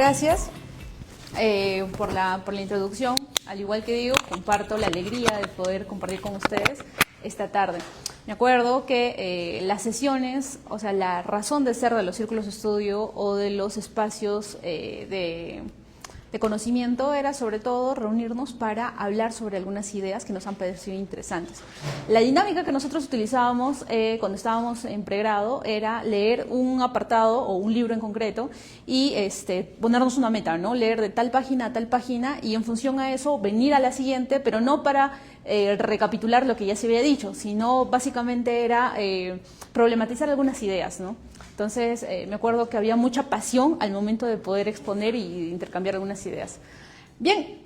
gracias por la introducción. Al igual que digo, comparto la alegría de poder compartir con ustedes esta tarde. Me acuerdo que las sesiones, o sea, la razón de ser de los círculos de estudio o de los espacios de conocimiento era sobre todo reunirnos para hablar sobre algunas ideas que nos han parecido interesantes. La dinámica que nosotros utilizábamos cuando estábamos en pregrado era leer un apartado o un libro en concreto y ponernos una meta, ¿no? Leer de tal página a tal página y en función a eso venir a la siguiente, pero no para recapitular lo que ya se había dicho, sino básicamente era problematizar algunas ideas, ¿no? Entonces, me acuerdo que había mucha pasión al momento de poder exponer y intercambiar algunas ideas. Bien,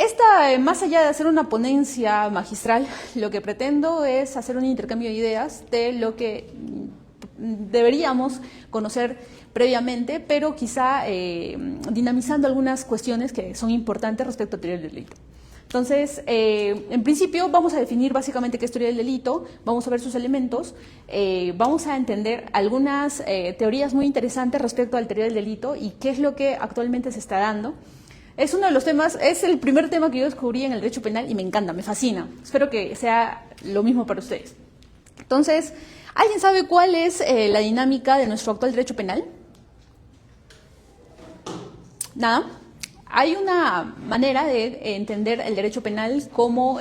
más allá de hacer una ponencia magistral, lo que pretendo es hacer un intercambio de ideas de lo que deberíamos conocer previamente, pero quizá dinamizando algunas cuestiones que son importantes respecto a teoría del delito. Entonces, en principio vamos a definir básicamente qué es teoría del delito, vamos a ver sus elementos, vamos a entender algunas teorías muy interesantes respecto a la teoría del delito y qué es lo que actualmente se está dando. Es uno de los temas, es el primer tema que yo descubrí en el derecho penal y me encanta, me fascina. Espero que sea lo mismo para ustedes. Entonces, ¿alguien sabe cuál es la dinámica de nuestro actual derecho penal? ¿Nada? Hay una manera de entender el derecho penal como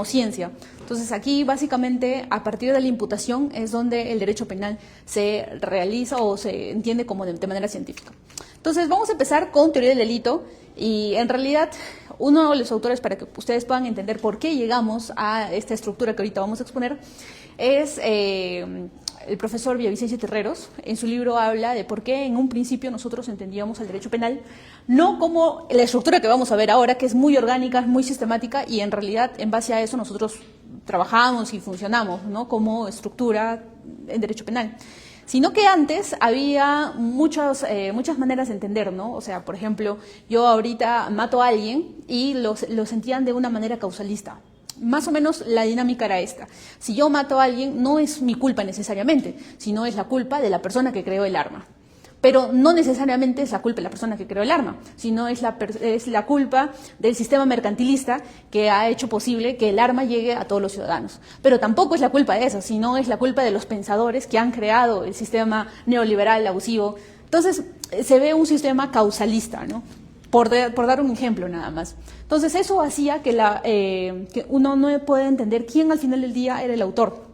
ciencia. Entonces aquí básicamente a partir de la imputación es donde el derecho penal se realiza o se entiende como de manera científica. Entonces vamos a empezar con teoría del delito y en realidad uno de los autores para que ustedes puedan entender por qué llegamos a esta estructura que ahorita vamos a exponer es el profesor Villavicencio Terreros. En su libro habla de por qué en un principio nosotros entendíamos el derecho penal no como la estructura que vamos a ver ahora, que es muy orgánica, es muy sistemática y en realidad en base a eso nosotros trabajamos y funcionamos, ¿no? Como estructura en derecho penal. Sino que antes había muchas maneras de entender, ¿no? O sea, por ejemplo, yo ahorita mato a alguien y lo sentían de una manera causalista. Más o menos la dinámica era esta. Si yo mato a alguien, no es mi culpa necesariamente, sino es la culpa de la persona que creó el arma. Pero no necesariamente es la culpa de la persona que creó el arma, sino es la culpa del sistema mercantilista que ha hecho posible que el arma llegue a todos los ciudadanos. Pero tampoco es la culpa de eso, sino es la culpa de los pensadores que han creado el sistema neoliberal abusivo. Entonces, se ve un sistema causalista, ¿no? Por dar un ejemplo nada más. Entonces eso hacía que uno no puede entender quién al final del día era el autor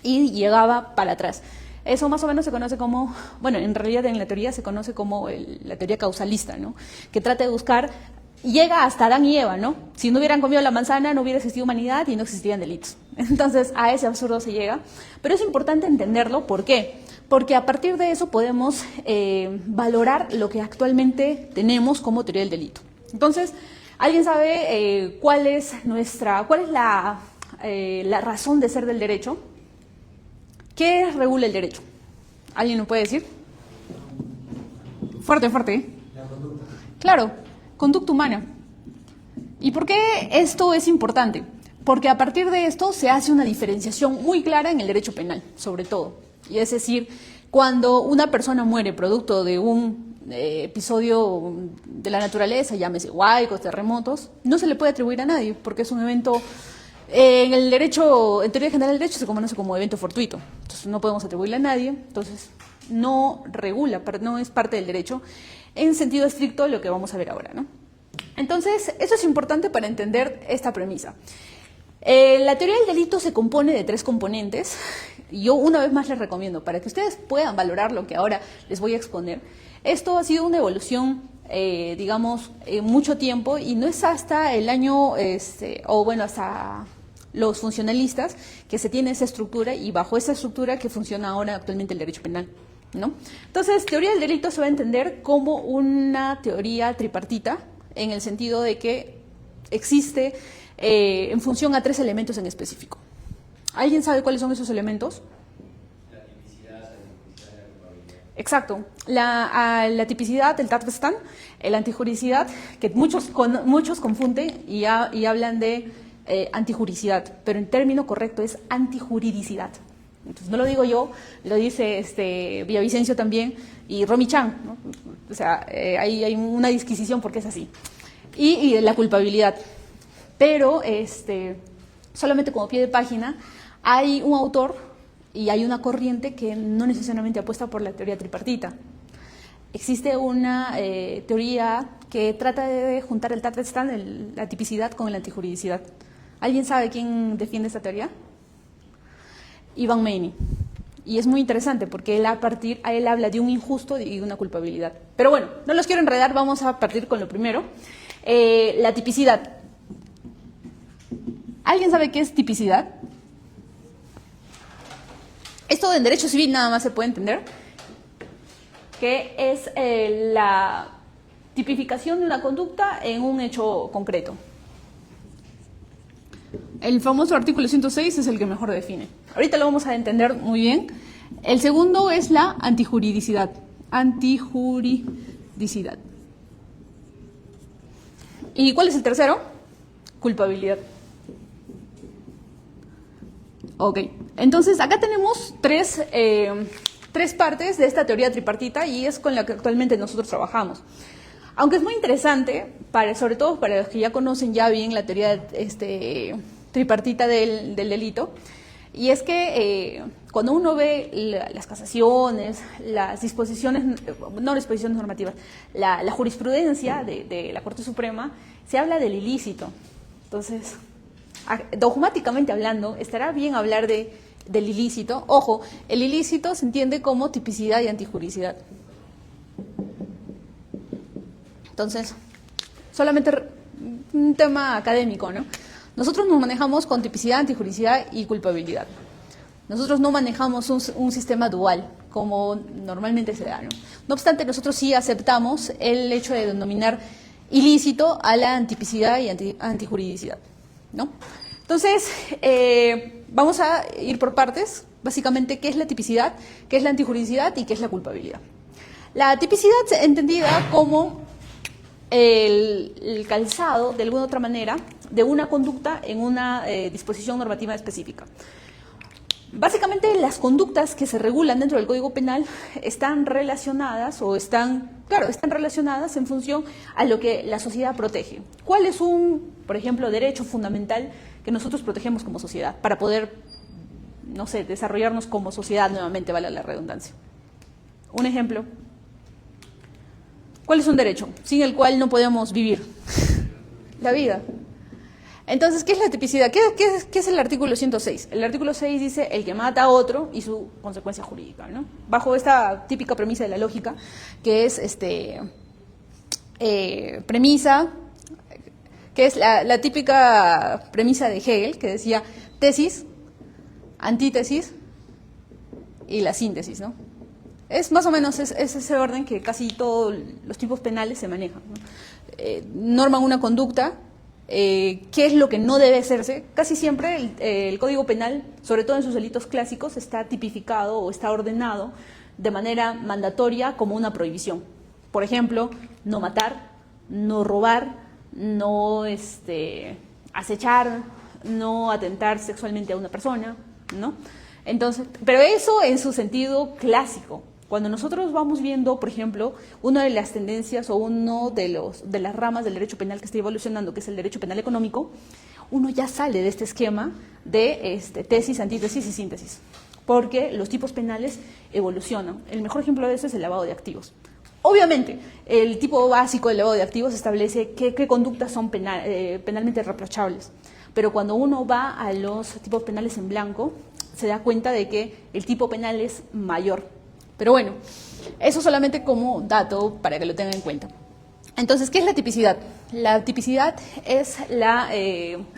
y llegaba para atrás. Eso más o menos se conoce como, bueno, en realidad en la teoría se conoce como la teoría causalista, ¿no? Que trata de buscar, llega hasta Adán y Eva, ¿no? Si no hubieran comido la manzana no hubiera existido humanidad y no existirían delitos. Entonces a ese absurdo se llega, pero es importante entenderlo. ¿Por qué? Porque a partir de eso podemos valorar lo que actualmente tenemos como teoría del delito. Entonces, ¿alguien sabe cuál es la razón de ser del derecho? ¿Qué regula el derecho? ¿Alguien lo puede decir? Fuerte, fuerte. La conducta. Claro, conducta humana. ¿Y por qué esto es importante? Porque a partir de esto se hace una diferenciación muy clara en el derecho penal, sobre todo. Y es decir, cuando una persona muere producto de un episodio de la naturaleza, llámese huaicos, terremotos, no se le puede atribuir a nadie, porque es un evento, en teoría general del derecho se conoce como evento fortuito. Entonces no podemos atribuirle a nadie, entonces no regula, no es parte del derecho, en sentido estricto lo que vamos a ver ahora, ¿no? Entonces, eso es importante para entender esta premisa. La teoría del delito se compone de 3 componentes. Yo una vez más les recomiendo, para que ustedes puedan valorar lo que ahora les voy a exponer, esto ha sido una evolución, mucho tiempo y no es hasta el año, hasta los funcionalistas que se tiene esa estructura y bajo esa estructura que funciona ahora actualmente el derecho penal, ¿no? Entonces, teoría del delito se va a entender como una teoría tripartita en el sentido de que existe en función a 3 elementos en específico. ¿Alguien sabe cuáles son esos elementos? La tipicidad, la antijuricidad y la culpabilidad. Exacto. La tipicidad, el Tatbestand, la antijuricidad, que muchos confunden y hablan de antijuricidad, pero el término correcto es antijuridicidad. Entonces, no lo digo yo, lo dice Villavicencio también y Romy Chan, ¿no? O sea, hay una disquisición porque es así. Y la culpabilidad. Pero, solamente como pie de página, hay un autor y hay una corriente que no necesariamente apuesta por la teoría tripartita. Existe una teoría que trata de juntar el Tatbestand, la tipicidad, con la antijuridicidad. ¿Alguien sabe quién defiende esta teoría? Ivan Meini. Y es muy interesante porque él habla de un injusto y de una culpabilidad. Pero bueno, no los quiero enredar, vamos a partir con lo primero. La tipicidad. ¿Alguien sabe qué es tipicidad? Esto en derecho civil nada más se puede entender, que es la tipificación de una conducta en un hecho concreto. El famoso artículo 106 es el que mejor define. Ahorita lo vamos a entender muy bien. El segundo es la antijuridicidad. Antijuridicidad. ¿Y cuál es el tercero? Culpabilidad. Ok, entonces acá tenemos tres partes de esta teoría tripartita y es con la que actualmente nosotros trabajamos. Aunque es muy interesante, sobre todo para los que ya conocen ya bien la teoría tripartita del delito, y es que cuando uno ve las casaciones, las disposiciones, no las disposiciones normativas, la jurisprudencia de la Corte Suprema, se habla del ilícito. Entonces, dogmáticamente hablando, estará bien hablar del ilícito. Ojo, el ilícito se entiende como tipicidad y antijuridicidad. Entonces, solamente un tema académico, ¿no? Nosotros nos manejamos con tipicidad, antijuridicidad y culpabilidad. Nosotros no manejamos un sistema dual, como normalmente se da, ¿no? No obstante, nosotros sí aceptamos el hecho de denominar ilícito a la antipicidad y antijuridicidad, ¿no? Entonces, vamos a ir por partes. Básicamente, ¿qué es la tipicidad? ¿Qué es la antijuridicidad? ¿Y qué es la culpabilidad? La tipicidad entendida como el calzado, de alguna otra manera, de una conducta en una disposición normativa específica. Básicamente, las conductas que se regulan dentro del Código Penal están relacionadas están relacionadas en función a lo que la sociedad protege. ¿Cuál es por ejemplo, derecho fundamental que nosotros protegemos como sociedad para poder, no sé, desarrollarnos como sociedad nuevamente, vale la redundancia? Un ejemplo. ¿Cuál es un derecho sin el cual no podemos vivir? La vida. Entonces, ¿qué es la tipicidad? ¿Qué es el artículo 106? El artículo 6 dice el que mata a otro y su consecuencia jurídica, ¿no? Bajo esta típica premisa de la lógica, que es premisa, que es la típica premisa de Hegel, que decía tesis, antítesis y la síntesis, ¿no? Es más o menos ese orden que casi todos los tipos penales se manejan, ¿no? Norman una conducta. ¿Qué es lo que no debe hacerse? Casi siempre el Código Penal, sobre todo en sus delitos clásicos, está tipificado o está ordenado de manera mandatoria como una prohibición. Por ejemplo, no matar, no robar, no acechar, no atentar sexualmente a una persona, ¿no? Entonces, pero eso en su sentido clásico. Cuando nosotros vamos viendo, por ejemplo, una de las tendencias o uno de las ramas del derecho penal que está evolucionando, que es el derecho penal económico, uno ya sale de este esquema de tesis, antítesis y síntesis, porque los tipos penales evolucionan. El mejor ejemplo de eso es el lavado de activos. Obviamente, el tipo básico del lavado de activos establece qué conductas son penalmente reprochables, pero cuando uno va a los tipos penales en blanco, se da cuenta de que el tipo penal es mayor. Pero bueno, eso solamente como dato para que lo tengan en cuenta. Entonces, ¿qué es la tipicidad? La tipicidad es la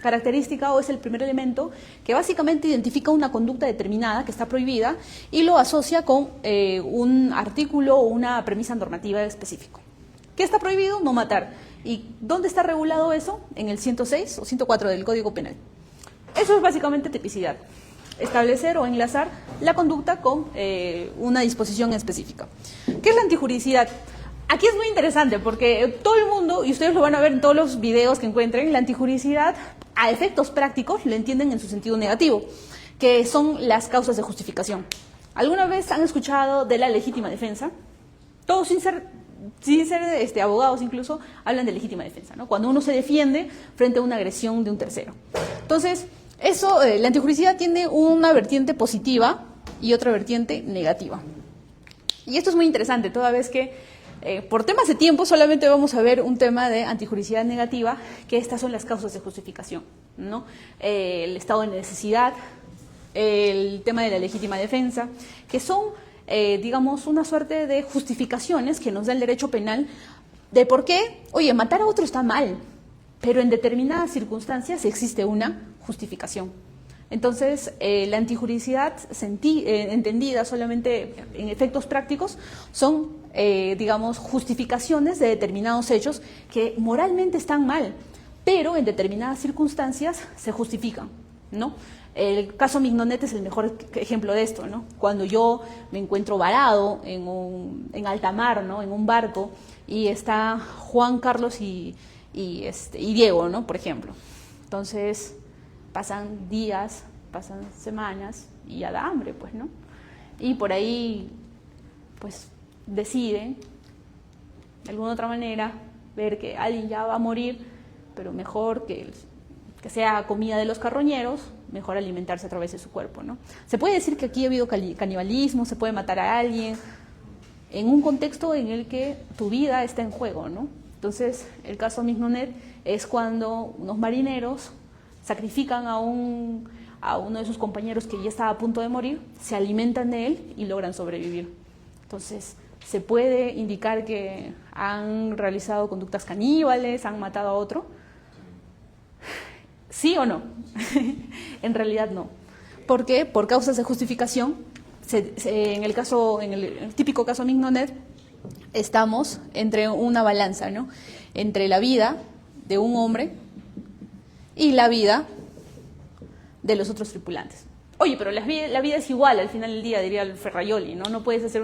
característica o es el primer elemento que básicamente identifica una conducta determinada que está prohibida y lo asocia con un artículo o una premisa normativa específico. ¿Qué está prohibido? No matar. ¿Y dónde está regulado eso? En el 106 o 104 del Código Penal. Eso es básicamente tipicidad. Establecer o enlazar la conducta con una disposición específica. ¿Qué es la antijuridicidad? Aquí es muy interesante porque todo el mundo, y ustedes lo van a ver en todos los videos que encuentren, la antijuridicidad a efectos prácticos lo entienden en su sentido negativo, que son las causas de justificación. ¿Alguna vez han escuchado de la legítima defensa? Todos sin ser abogados incluso, hablan de legítima defensa, ¿no? Cuando uno se defiende frente a una agresión de un tercero. Entonces, la antijuricidad tiene una vertiente positiva y otra vertiente negativa. Y esto es muy interesante, toda vez que por temas de tiempo solamente vamos a ver un tema de antijuricidad negativa, que estas son las causas de justificación, ¿no? El estado de necesidad, el tema de la legítima defensa, que son, digamos, una suerte de justificaciones que nos da el derecho penal de por qué, oye, matar a otro está mal, pero en determinadas circunstancias existe una justificación. Entonces, la antijuricidad entendida solamente en efectos prácticos son, digamos, justificaciones de determinados hechos que moralmente están mal, pero en determinadas circunstancias se justifican, ¿no? El caso Mignonet es el mejor ejemplo de esto, ¿no? Cuando yo me encuentro varado en alta mar, ¿no? En un barco, y está Juan Carlos y Diego, ¿no? Por ejemplo. Entonces, pasan días, pasan semanas y ya da hambre, pues, ¿no? Y por ahí, pues, deciden, de alguna otra manera, ver que alguien ya va a morir, pero mejor que sea comida de los carroñeros, mejor alimentarse a través de su cuerpo, ¿no? Se puede decir que aquí ha habido canibalismo, se puede matar a alguien, en un contexto en el que tu vida está en juego, ¿no? Entonces, el caso Mignonet es cuando unos marineros sacrifican a uno de sus compañeros que ya estaba a punto de morir, se alimentan de él y logran sobrevivir. Entonces, se puede indicar que han realizado conductas caníbales, han matado a otro. ¿Sí o no? En realidad no. ¿Por qué? Por causas de justificación. En el típico caso Mignonet, estamos entre una balanza, ¿no? Entre la vida de un hombre y la vida de los otros tripulantes. Oye, pero la vida es igual al final del día, diría el Ferraioli, ¿no? No puedes hacer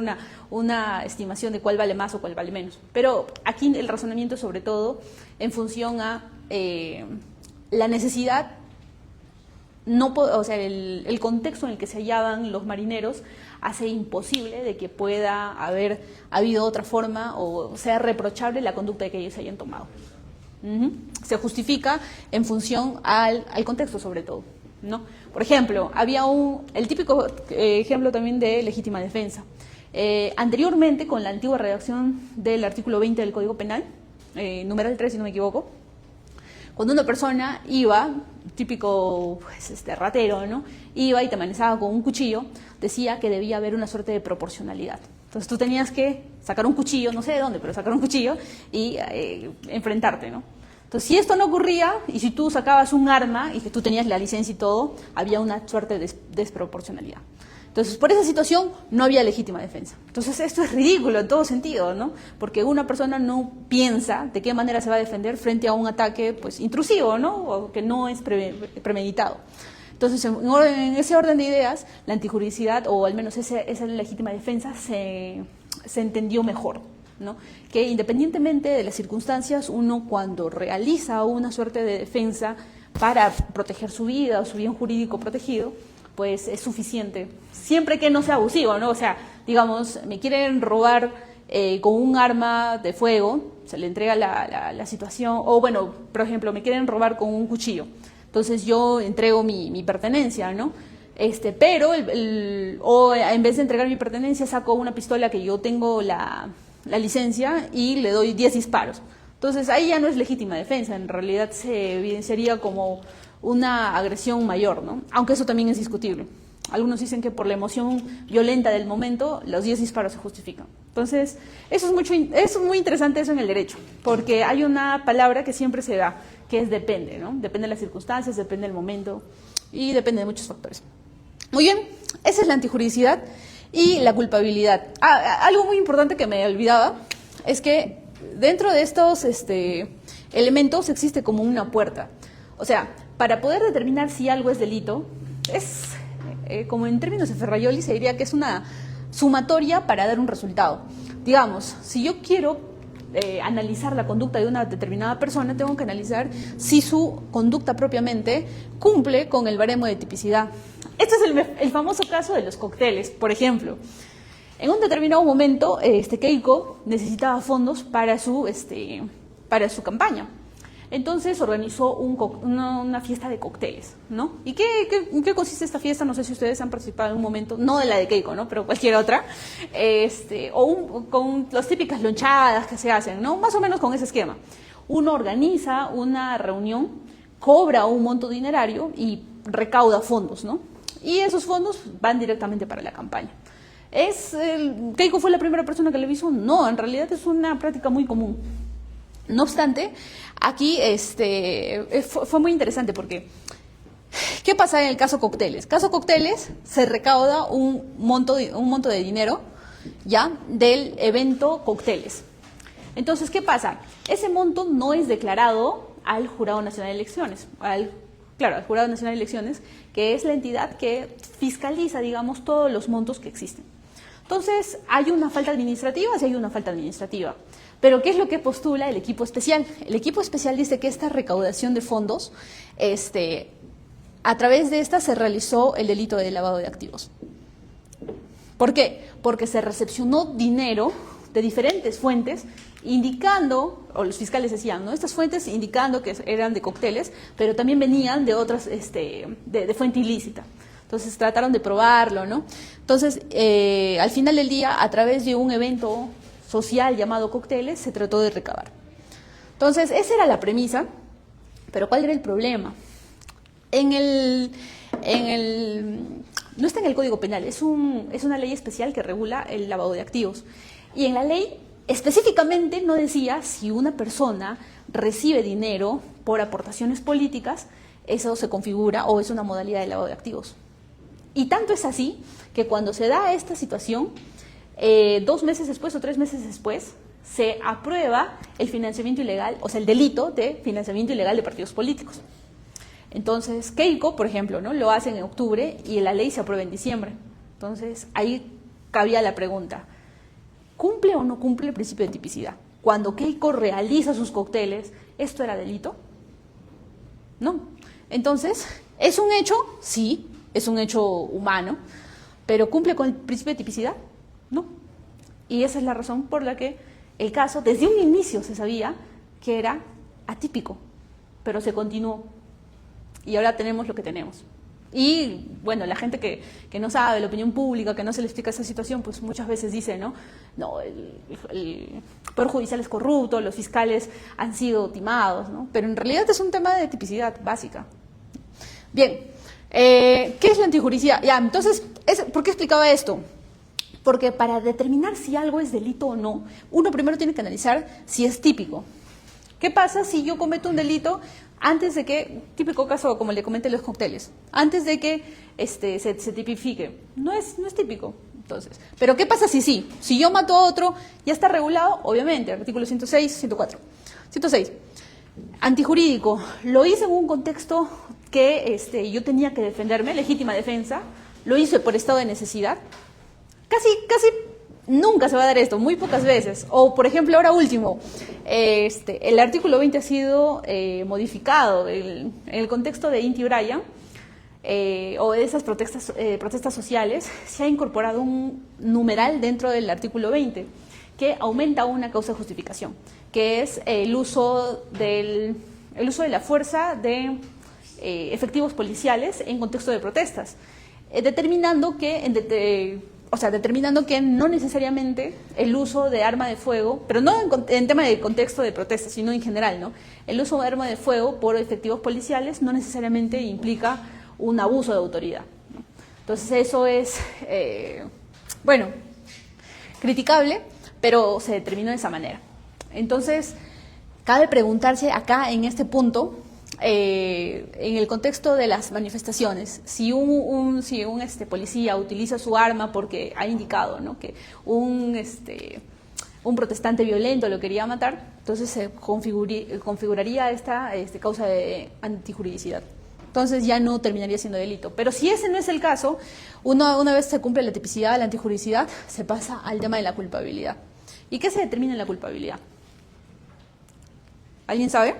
una estimación de cuál vale más o cuál vale menos. Pero aquí el razonamiento es sobre todo en función a la necesidad, el contexto en el que se hallaban los marineros hace imposible de que pueda haber habido otra forma o sea reprochable la conducta que ellos hayan tomado. Se justifica en función al contexto sobre todo, ¿no? Por ejemplo, había el típico ejemplo también de legítima defensa. Anteriormente, con la antigua redacción del artículo 20 del Código Penal, numeral 3 si no me equivoco, cuando una persona iba, típico ratero, ¿no? Iba y te amenazaba con un cuchillo, decía que debía haber una suerte de proporcionalidad. Entonces tú tenías que sacar un cuchillo, no sé de dónde, pero sacar un cuchillo y enfrentarte, ¿no? Entonces, si esto no ocurría, y si tú sacabas un arma y que tú tenías la licencia y todo, había una suerte de desproporcionalidad. Entonces, por esa situación no había legítima defensa. Entonces, esto es ridículo en todo sentido, ¿no? Porque una persona no piensa de qué manera se va a defender frente a un ataque, pues, intrusivo, ¿no? O que no es premeditado. Entonces, en ese orden de ideas, la antijuricidad, o al menos esa legítima defensa, se entendió mejor, ¿no? Que independientemente de las circunstancias, uno cuando realiza una suerte de defensa para proteger su vida o su bien jurídico protegido, pues es suficiente, siempre que no sea abusivo, ¿no? O sea, digamos, me quieren robar con un arma de fuego, se le entrega la situación, o bueno, por ejemplo, me quieren robar con un cuchillo, entonces yo entrego mi pertenencia, ¿no? Pero o en vez de entregar mi pertenencia saco una pistola que yo tengo la licencia y le doy 10 disparos. Entonces ahí ya no es legítima defensa, en realidad se evidenciaría como una agresión mayor, ¿no? Aunque eso también es discutible. Algunos dicen que por la emoción violenta del momento, los 10 disparos se justifican. Entonces, eso es muy interesante eso en el derecho, porque hay una palabra que siempre se da, que es depende, ¿no? Depende de las circunstancias, depende del momento y depende de muchos factores. Muy bien, esa es la antijuridicidad y la culpabilidad. Algo muy importante que me olvidaba es que dentro de estos elementos existe como una puerta. O sea, para poder determinar si algo es delito, es como en términos de Ferraioli se diría que es una sumatoria para dar un resultado. Digamos, si yo quiero analizar la conducta de una determinada persona, tengo que analizar si su conducta propiamente cumple con el baremo de tipicidad. Este es el famoso caso de los cócteles, por ejemplo. En un determinado momento, Keiko necesitaba fondos para su campaña. Entonces organizó una fiesta de cócteles, ¿no? ¿Y en qué consiste esta fiesta? No sé si ustedes han participado en un momento, no de la de Keiko, ¿no? Pero cualquier otra. Con las típicas lonchadas que se hacen, ¿no? Más o menos con ese esquema. Uno organiza una reunión, cobra un monto dinerario y recauda fondos, ¿no? Y esos fondos van directamente para la campaña. ¿Keiko fue la primera persona que lo hizo? No, en realidad es una práctica muy común. No obstante, aquí fue muy interesante porque ¿qué pasa en el caso cócteles? Caso cócteles se recauda un monto de dinero ya del evento cócteles. Entonces, ¿qué pasa? Ese monto no es declarado al Jurado Nacional de Elecciones, al Jurado Nacional de Elecciones, que es la entidad que fiscaliza, digamos, todos los montos que existen. Entonces, ¿hay una falta administrativa? Sí, hay una falta administrativa. Pero, ¿qué es lo que postula el equipo especial? El equipo especial dice que esta recaudación de fondos, a través de esta se realizó el delito de lavado de activos. ¿Por qué? Porque se recepcionó dinero de diferentes fuentes indicando, o los fiscales decían, ¿no? Estas fuentes indicando que eran de cócteles, pero también venían de otras, de fuente ilícita. Entonces trataron de probarlo, ¿no? Entonces, al final del día, a través de un evento social llamado cócteles, se trató de recabar. Entonces, esa era la premisa, pero ¿cuál era el problema? No está en el Código Penal, es una ley especial que regula el lavado de activos. Y en la ley específicamente no decía si una persona recibe dinero por aportaciones políticas, eso se configura o es una modalidad de lavado de activos. Y tanto es así que cuando se da esta situación, 2 meses después o 3 meses después, se aprueba el financiamiento ilegal, o sea, el delito de financiamiento ilegal de partidos políticos. Entonces, Keiko, por ejemplo, ¿no? Lo hace en octubre y la ley se aprueba en diciembre. Entonces, ahí cabía la pregunta, ¿cumple o no cumple el principio de tipicidad? Cuando Keiko realiza sus cócteles, ¿esto era delito? No. Entonces, ¿es un hecho? Sí, es un hecho humano, pero ¿cumple con el principio de tipicidad? No. Y esa es la razón por la que el caso, desde un inicio se sabía que era atípico, pero se continuó. Y ahora tenemos lo que tenemos. Y, bueno, la gente que no sabe, la opinión pública, que no se le explica esa situación, pues muchas veces dice, ¿no? No, el Poder Judicial es corrupto, los fiscales han sido timados, ¿no? Pero en realidad es un tema de tipicidad básica. Bien, ¿qué es la antijuricidad? Ya, entonces, ¿por qué explicaba esto? Porque para determinar si algo es delito o no, uno primero tiene que analizar si es típico. ¿Qué pasa si yo cometo un delito antes de que, típico caso como le comenté los cócteles, antes de que se tipifique? No es típico. Entonces, pero ¿qué pasa si sí? Si yo mato a otro, ¿ya está regulado? Obviamente, artículo 106, 104. 106. Antijurídico. Lo hice en un contexto que yo tenía que defenderme, legítima defensa. Lo hice por estado de necesidad. Casi nunca se va a dar esto, muy pocas veces. O, por ejemplo, ahora último, el artículo 20 ha sido modificado en el contexto de Inti Brian, o de esas protestas sociales, se ha incorporado un numeral dentro del artículo 20 que aumenta una causa de justificación, que es el uso de la fuerza de efectivos policiales en contexto de protestas, determinando que no necesariamente el uso de arma de fuego, pero no en tema de contexto de protesta, sino en general, ¿no? El uso de arma de fuego por efectivos policiales no necesariamente implica un abuso de autoridad, ¿no? Entonces eso es, criticable, pero se determinó de esa manera. Entonces, cabe preguntarse acá en este punto, en el contexto de las manifestaciones, si un policía utiliza su arma porque ha indicado, ¿no?, que un protestante violento lo quería matar, entonces se configuraría esta causa de antijuridicidad. Entonces ya no terminaría siendo delito. Pero si ese no es el caso, una vez se cumple la tipicidad, la antijuridicidad, se pasa al tema de la culpabilidad. ¿Y qué se determina en la culpabilidad? ¿Alguien sabe?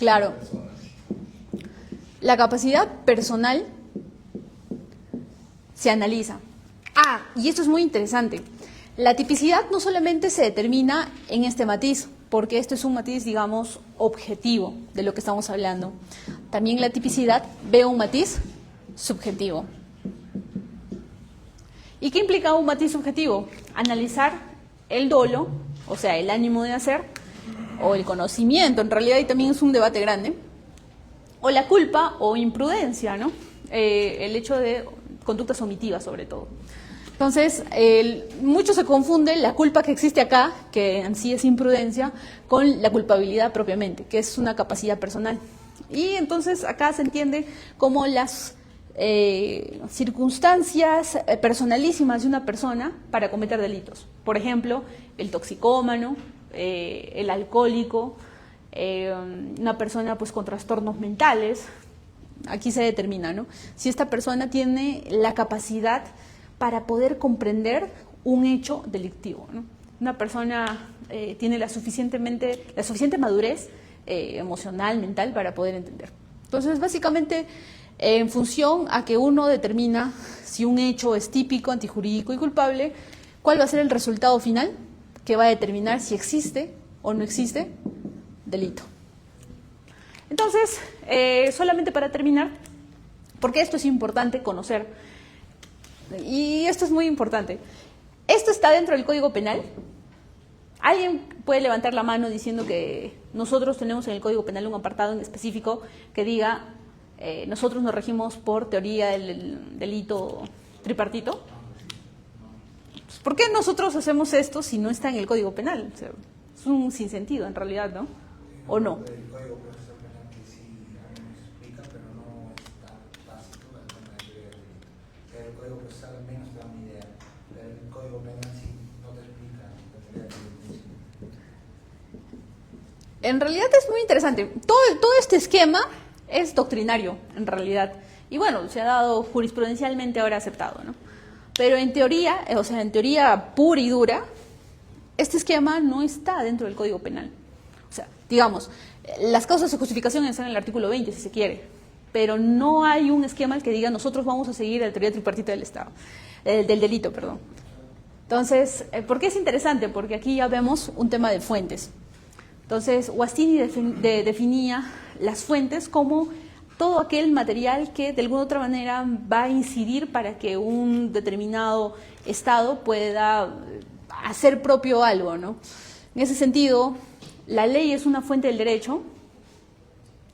Claro. persona. La capacidad personal se analiza. Ah, y esto es muy interesante. La tipicidad no solamente se determina en este matiz, porque esto es un matiz, digamos, objetivo de lo que estamos hablando. También la tipicidad ve un matiz subjetivo. ¿Y qué implica un matiz subjetivo? Analizar el dolo, o sea, el ánimo de hacer, o el conocimiento, en realidad y también es un debate grande, o la culpa o imprudencia, ¿no? El hecho de conductas omitivas sobre todo. Entonces, mucho se confunde la culpa que existe acá, que en sí es imprudencia, con la culpabilidad propiamente, que es una capacidad personal. Y entonces acá se entiende como las circunstancias personalísimas de una persona para cometer delitos. Por ejemplo, el toxicómano, el alcohólico, una persona pues con trastornos mentales. Aquí se determina, ¿no? Si esta persona tiene la capacidad para poder comprender un hecho delictivo, ¿no? Una persona tiene la suficiente madurez emocional, mental para poder entender. Entonces, básicamente, en función a que uno determina si un hecho es típico, antijurídico y culpable, ¿cuál va a ser el resultado final? Que va a determinar si existe o no existe delito. Entonces, solamente para terminar, porque esto es importante conocer, y esto es muy importante, ¿esto está dentro del Código Penal? ¿Alguien puede levantar la mano diciendo que nosotros tenemos en el Código Penal un apartado en específico que diga nosotros nos regimos por teoría del delito tripartito? Pues, ¿por qué nosotros hacemos esto si no está en el Código Penal? O sea, es un sinsentido en realidad, ¿no? ¿O no? El Código Procesal Penal que sí nos explica, pero no es tan básico el tema de teoría del delito. Pero el Código Procesal al menos te da una idea, pero el Código Penal sí no te explica la teoría del delito. En realidad es muy interesante. Todo este esquema es doctrinario, en realidad. Y bueno, se ha dado jurisprudencialmente ahora aceptado, ¿no? Pero en teoría, o sea, en teoría pura y dura, este esquema no está dentro del Código Penal. O sea, digamos, las causas de justificación están en el artículo 20, si se quiere, pero no hay un esquema que diga nosotros vamos a seguir la teoría tripartita del Estado, del delito, perdón. Entonces, ¿por qué es interesante? Porque aquí ya vemos un tema de fuentes. Entonces, Guastini definía las fuentes como todo aquel material que de alguna u otra manera va a incidir para que un determinado Estado pueda hacer propio algo, ¿no? En ese sentido, ¿la ley es una fuente del derecho?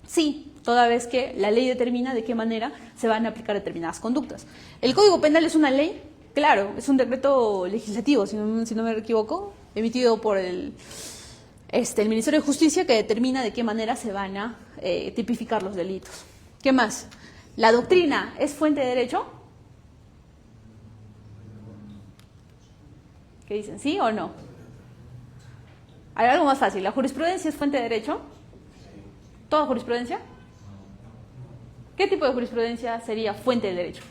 Sí, toda vez que la ley determina de qué manera se van a aplicar determinadas conductas. ¿El Código Penal es una ley? Claro, es un decreto legislativo, si no me equivoco, emitido por el Ministerio de Justicia, que determina de qué manera se van a tipificar los delitos. ¿Qué más? ¿La doctrina es fuente de derecho? ¿Qué dicen? ¿Sí o no? Hay algo más fácil. ¿La jurisprudencia es fuente de derecho? ¿Toda jurisprudencia? ¿Qué tipo de jurisprudencia sería fuente de derecho?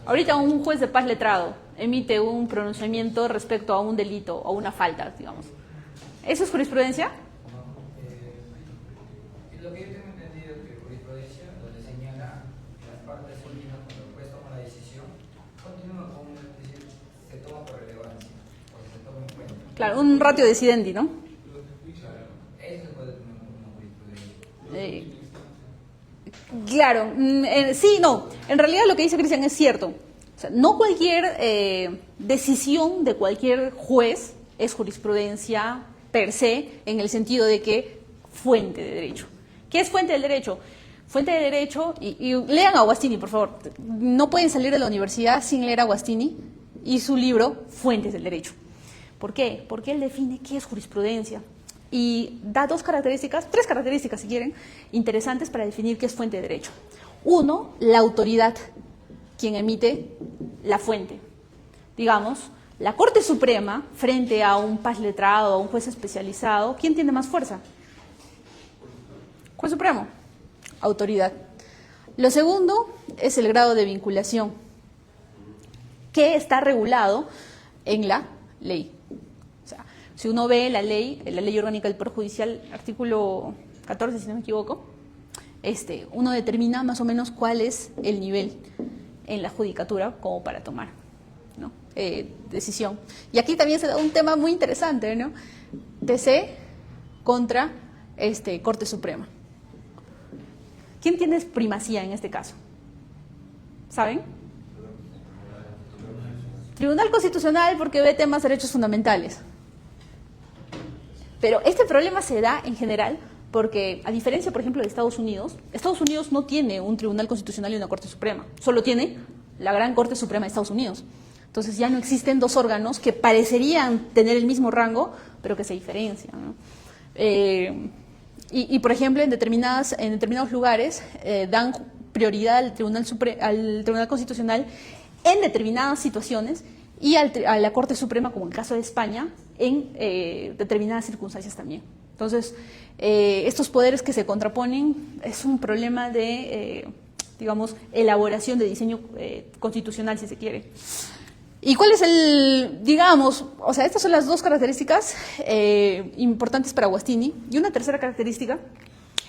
Ahorita un juez de paz letrado emite un pronunciamiento respecto a un delito o una falta, digamos. ¿Eso es jurisprudencia? Lo que yo tengo entendido es que jurisprudencia, donde señala las partes últimas cuando el juez toma la decisión, continúa con una decisión, se toma por relevancia, o se toma en cuenta. Claro, un ratio decidendi, ¿no? Eso se puede tomar como una jurisprudencia. Claro, sí, no. En realidad lo que dice Cristian es cierto. O sea, no cualquier decisión de cualquier juez es jurisprudencia per se, en el sentido de que fuente de derecho. ¿Qué es fuente del derecho? Fuente de derecho, y lean a Guastini, por favor. No pueden salir de la universidad sin leer a Guastini y su libro Fuentes del Derecho. ¿Por qué? Porque él define qué es jurisprudencia y da tres características si quieren, interesantes para definir qué es fuente de derecho. Uno, la autoridad, quien emite la fuente. Digamos, la Corte Suprema, frente a un paz letrado, a un juez especializado, ¿quién tiene más fuerza? Juez Supremo, autoridad. Lo segundo es el grado de vinculación, que está regulado en la ley. O sea, Si uno ve la ley orgánica del Poder Judicial, artículo 14, si no me equivoco, uno determina más o menos cuál es el nivel en la judicatura como para tomar, ¿no? Decisión. Y aquí también se da un tema muy interesante, ¿no? TC contra Corte Suprema. ¿Quién tiene primacía en este caso? ¿Saben? Tribunal Constitucional, porque ve temas de derechos fundamentales. Pero este problema se da en general porque, a diferencia, por ejemplo, de Estados Unidos no tiene un Tribunal Constitucional y una Corte Suprema, solo tiene la Gran Corte Suprema de Estados Unidos. Entonces ya no existen dos órganos que parecerían tener el mismo rango, pero que se diferencian, ¿no? Por ejemplo, en determinados lugares dan prioridad al Tribunal Constitucional en determinadas situaciones y a la Corte Suprema, como en el caso de España, en determinadas circunstancias también. Entonces, estos poderes que se contraponen es un problema de, digamos, elaboración de diseño constitucional, si se quiere. ¿Y cuál es estas son las dos características importantes para Guastini, y una tercera característica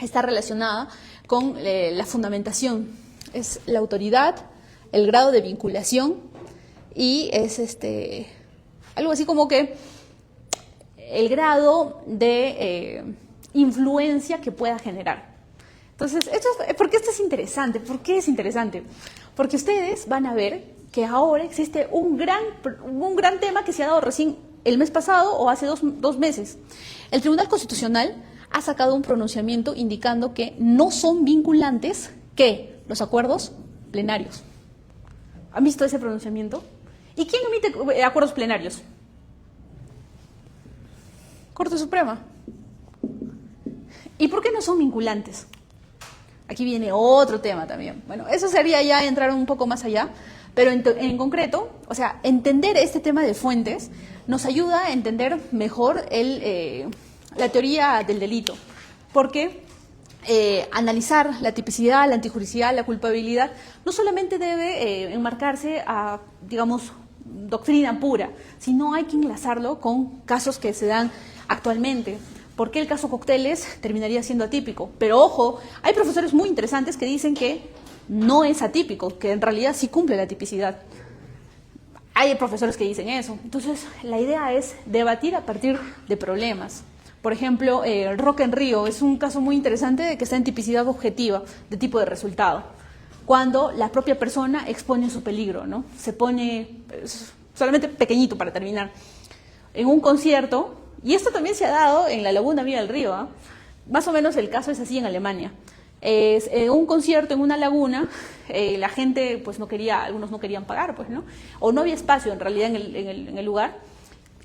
está relacionada con la fundamentación, es la autoridad, el grado de vinculación y es algo así como que el grado de influencia que pueda generar. Entonces, ¿por qué esto es interesante? ¿Por qué es interesante? Porque ustedes van a ver que ahora existe un gran tema que se ha dado recién el mes pasado o hace dos meses. El Tribunal Constitucional ha sacado un pronunciamiento indicando que no son vinculantes los acuerdos plenarios. ¿Han visto ese pronunciamiento? ¿Y quién emite acuerdos plenarios? Corte Suprema. ¿Y por qué no son vinculantes? Aquí viene otro tema también. Bueno, eso sería ya entrar un poco más allá, pero en concreto, o sea, entender este tema de fuentes nos ayuda a entender mejor la teoría del delito, porque analizar la tipicidad, la antijuricidad, la culpabilidad, no solamente debe enmarcarse a, digamos, doctrina pura, sino hay que enlazarlo con casos que se dan actualmente. ¿Por qué el caso Cócteles terminaría siendo atípico? Pero ojo, hay profesores muy interesantes que dicen que no es atípico, que en realidad sí cumple la tipicidad. Hay profesores que dicen eso. Entonces, la idea es debatir a partir de problemas. Por ejemplo, Roque en Río es un caso muy interesante de que está en tipicidad objetiva de tipo de resultado, cuando la propia persona expone su peligro, ¿no? Se pone, solamente pequeñito para terminar, en un concierto, y esto también se ha dado en la Laguna Viva del Río, ¿eh? Más o menos el caso es así en Alemania. Un concierto en una laguna, la gente pues algunos no querían pagar, pues, ¿no? O no había espacio en realidad en el lugar,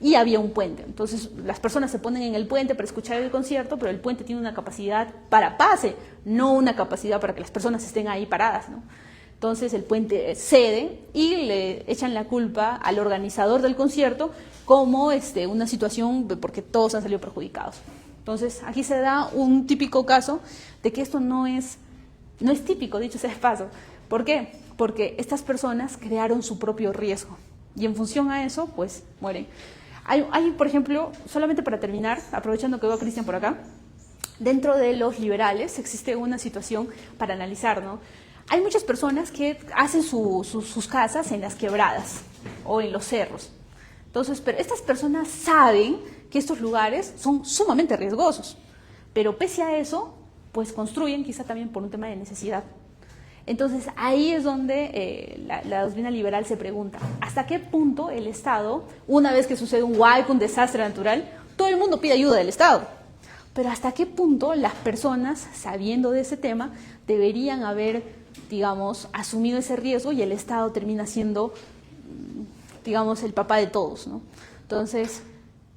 y había un puente. Entonces las personas se ponen en el puente para escuchar el concierto, pero el puente tiene una capacidad para pase, no una capacidad para que las personas estén ahí paradas, ¿no? Entonces el puente cede y le echan la culpa al organizador del concierto como una situación porque todos han salido perjudicados. Entonces aquí se da un típico caso de que esto no es típico, dicho sea de paso. ¿Por qué? Porque estas personas crearon su propio riesgo y en función a eso, pues mueren. Hay, por ejemplo, solamente para terminar, aprovechando que veo a Cristian por acá, dentro de los liberales existe una situación para analizar, ¿no? Hay muchas personas que hacen sus casas en las quebradas o en los cerros. Entonces, pero estas personas saben que estos lugares son sumamente riesgosos, pero pese a eso, pues construyen quizá también por un tema de necesidad. Entonces, ahí es donde la doctrina liberal se pregunta, ¿hasta qué punto el Estado, una vez que sucede un huaico, un desastre natural, todo el mundo pide ayuda del Estado? Pero ¿hasta qué punto las personas, sabiendo de ese tema, deberían haber, digamos, asumido ese riesgo y el Estado termina siendo, digamos, el papá de todos, ¿no? Entonces,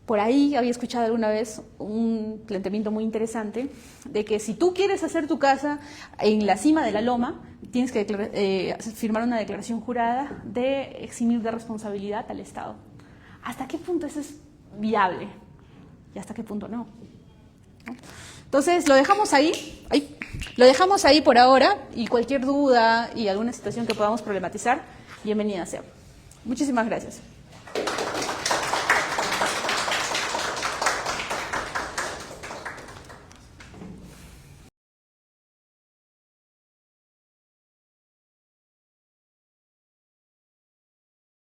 por ahí había escuchado alguna vez un planteamiento muy interesante de que si tú quieres hacer tu casa en la cima de la loma, tienes que firmar una declaración jurada de eximir de responsabilidad al Estado. ¿Hasta qué punto eso es viable? ¿Y hasta qué punto no? Entonces, lo dejamos ahí por ahora, y cualquier duda y alguna situación que podamos problematizar, bienvenida sea. Muchísimas gracias.